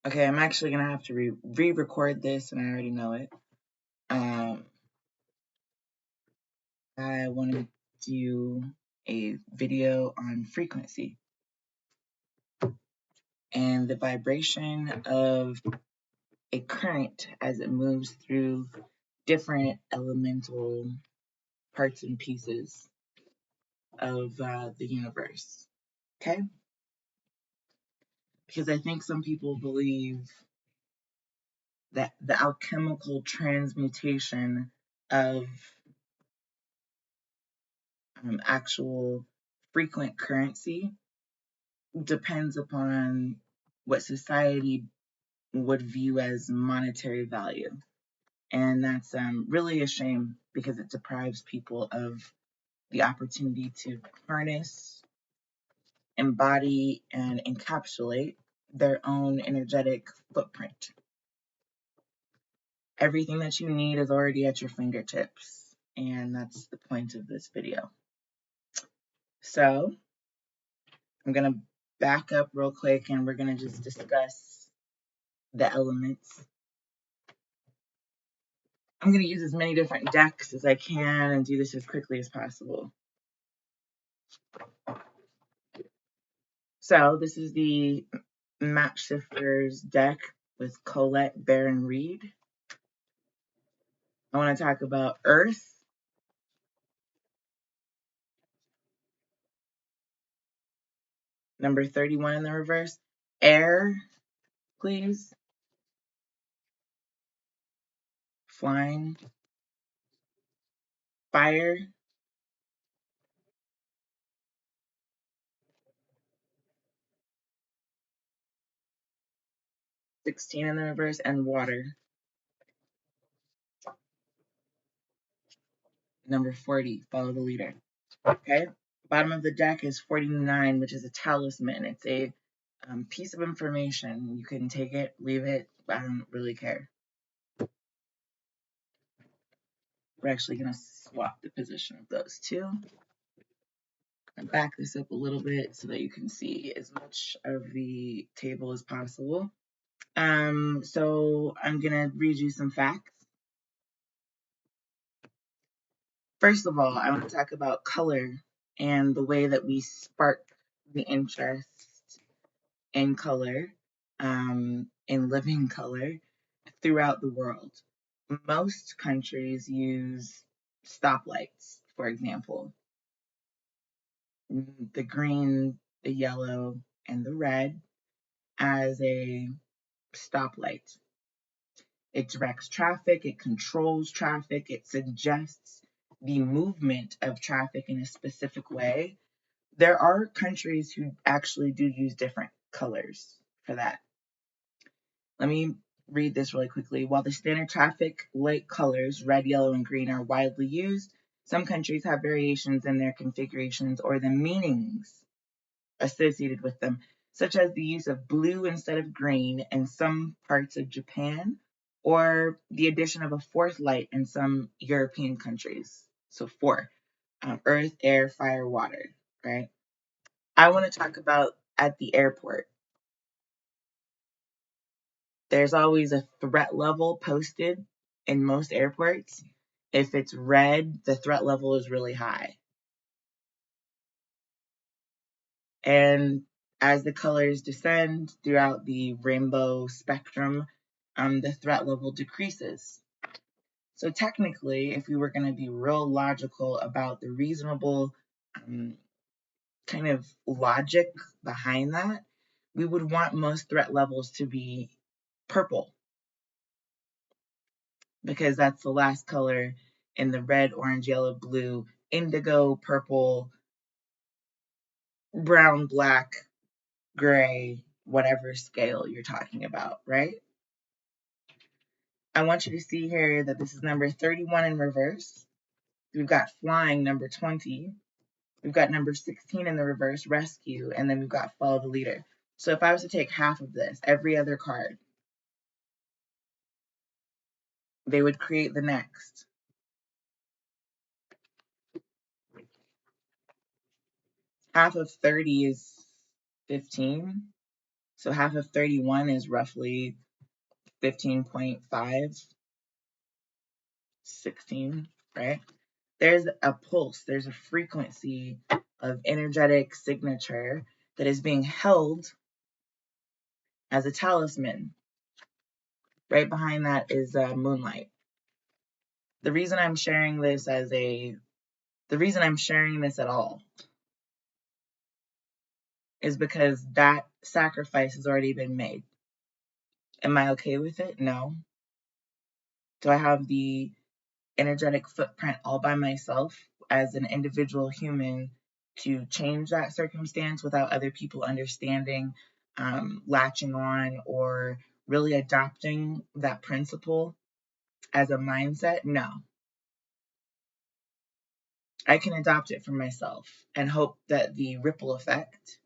Okay, I'm actually going to have to re-record this, and I already know it. I want to do a video on frequency and the vibration of a current as it moves through different elemental parts and pieces of the universe. Okay? Because I think some people believe that the alchemical transmutation of actual frequent currency depends upon what society would view as monetary value. And that's really a shame because it deprives people of the opportunity to harness, embody, and encapsulate their own energetic footprint. Everything that you need is already at your fingertips, and that's the point of this video. So I'm going to back up real quick and we're going to just discuss the elements. I'm going to use as many different decks as I can and do this as quickly as possible. So this is the Map Shifters deck with Colette Baron Reed. I want to talk about Earth, number 31 in the reverse. Air, please. Flying. Fire. (16) in the reverse, and water. Number 40, follow the leader. Okay, bottom of the deck is 49, which is a talisman. It's a piece of information. You can take it, leave it, I don't really care. We're actually going to swap the position of those two. I'm going to back this up a little bit so that you can see as much of the table as possible. So I'm going to read you some facts. First of all, I want to talk about color and the way that we spark the interest in color, in living color throughout the world. Most countries use stoplights, for example. The green, the yellow, and the red as a stoplight. It directs traffic, it controls traffic, it suggests the movement of traffic in a specific way. There are countries who actually do use different colors for that. Let me read this really quickly. While the standard traffic light colors, red, yellow, and green, are widely used, some countries have variations in their configurations or the meanings associated with them, such as the use of blue instead of green in some parts of Japan, or the addition of a fourth light in some European countries. So 4, earth, air, fire, water, right? I want to talk about at the airport. There's always a threat level posted in most airports. If it's red, the threat level is really high. And as the colors descend throughout the rainbow spectrum, the threat level decreases. So technically, if we were going to be real logical about the reasonable kind of logic behind that, we would want most threat levels to be purple, because that's the last color in the red, orange, yellow, blue, indigo, purple, brown, black, gray, whatever scale you're talking about, right? I want you to see here that this is number 31 in reverse. We've got flying, number 20. We've got number 16 in the reverse, rescue, and then we've got follow the leader. So if I was to take half of this, every other card, they would create the next. Half of 30 is 15. So half of 31 is roughly 15.5, 16, right? There's a pulse, there's a frequency of energetic signature that is being held as a talisman. Right behind that is moonlight. The reason I'm sharing this at all is because that sacrifice has already been made. Am I okay with it? No. Do I have the energetic footprint all by myself as an individual human to change that circumstance without other people understanding, latching on, or really adopting that principle as a mindset? No. I can adopt it for myself and hope that the ripple effect,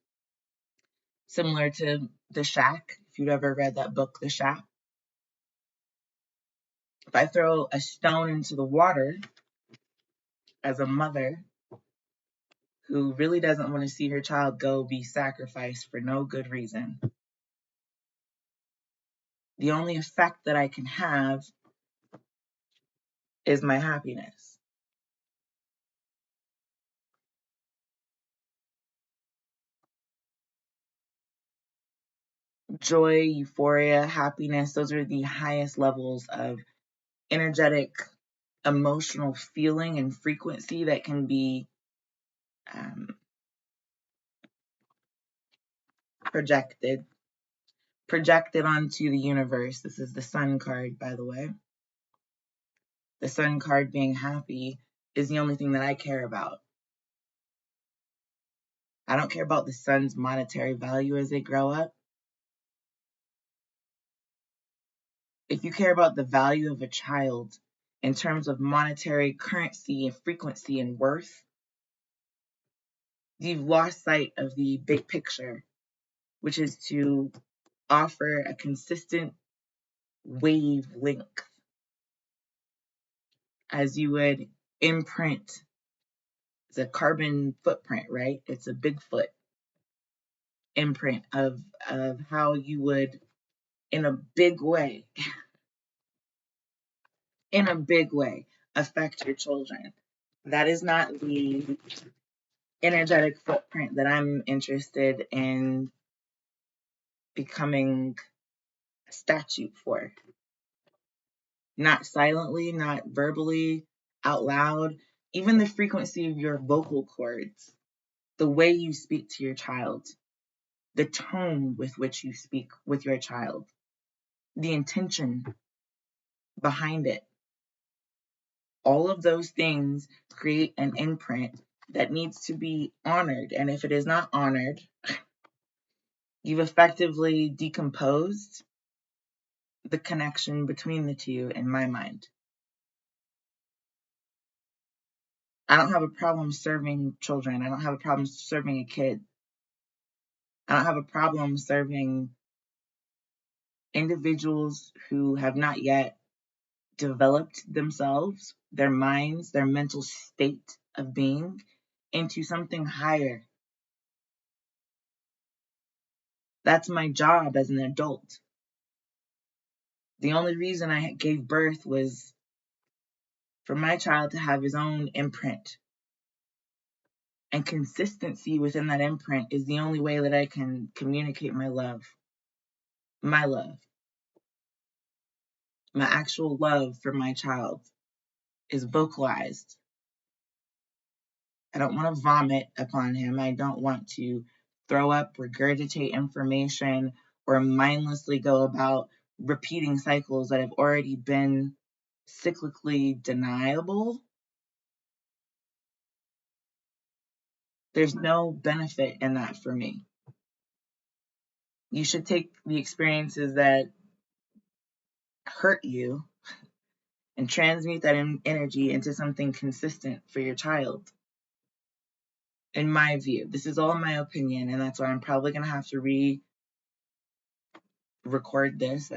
similar to The Shack, if you've ever read that book, The Shack, if I throw a stone into the water as a mother who really doesn't want to see her child go be sacrificed for no good reason, the only effect that I can have is my happiness. Joy, euphoria, happiness, those are the highest levels of energetic, emotional feeling and frequency that can be projected onto the universe. This is the sun card, by the way. The sun card being happy is the only thing that I care about. I don't care about the sun's monetary value as they grow up. If you care about the value of a child in terms of monetary currency and frequency and worth, you've lost sight of the big picture, which is to offer a consistent wavelength as you would imprint the carbon footprint, right? It's a Bigfoot imprint of how you would, in a big way, affect your children. That is not the energetic footprint that I'm interested in becoming a statue for. Not silently, not verbally, out loud. Even the frequency of your vocal cords, the way you speak to your child, the tone with which you speak with your child, the intention behind it. All of those things create an imprint that needs to be honored. And if it is not honored, you've effectively decomposed the connection between the two in my mind. I don't have a problem serving children. I don't have a problem serving a kid. I don't have a problem serving individuals who have not yet developed themselves, their minds, their mental state of being into something higher. That's my job as an adult. The only reason I gave birth was for my child to have his own imprint. And consistency within that imprint is the only way that I can communicate my love. My love. My actual love for my child is vocalized. I don't want to vomit upon him. I don't want to throw up, regurgitate information, or mindlessly go about repeating cycles that have already been cyclically deniable. There's no benefit in that for me. You should take the experiences that hurt you and transmute that energy into something consistent for your child. In my view, this is all my opinion, and that's why I'm probably going to have to re-record this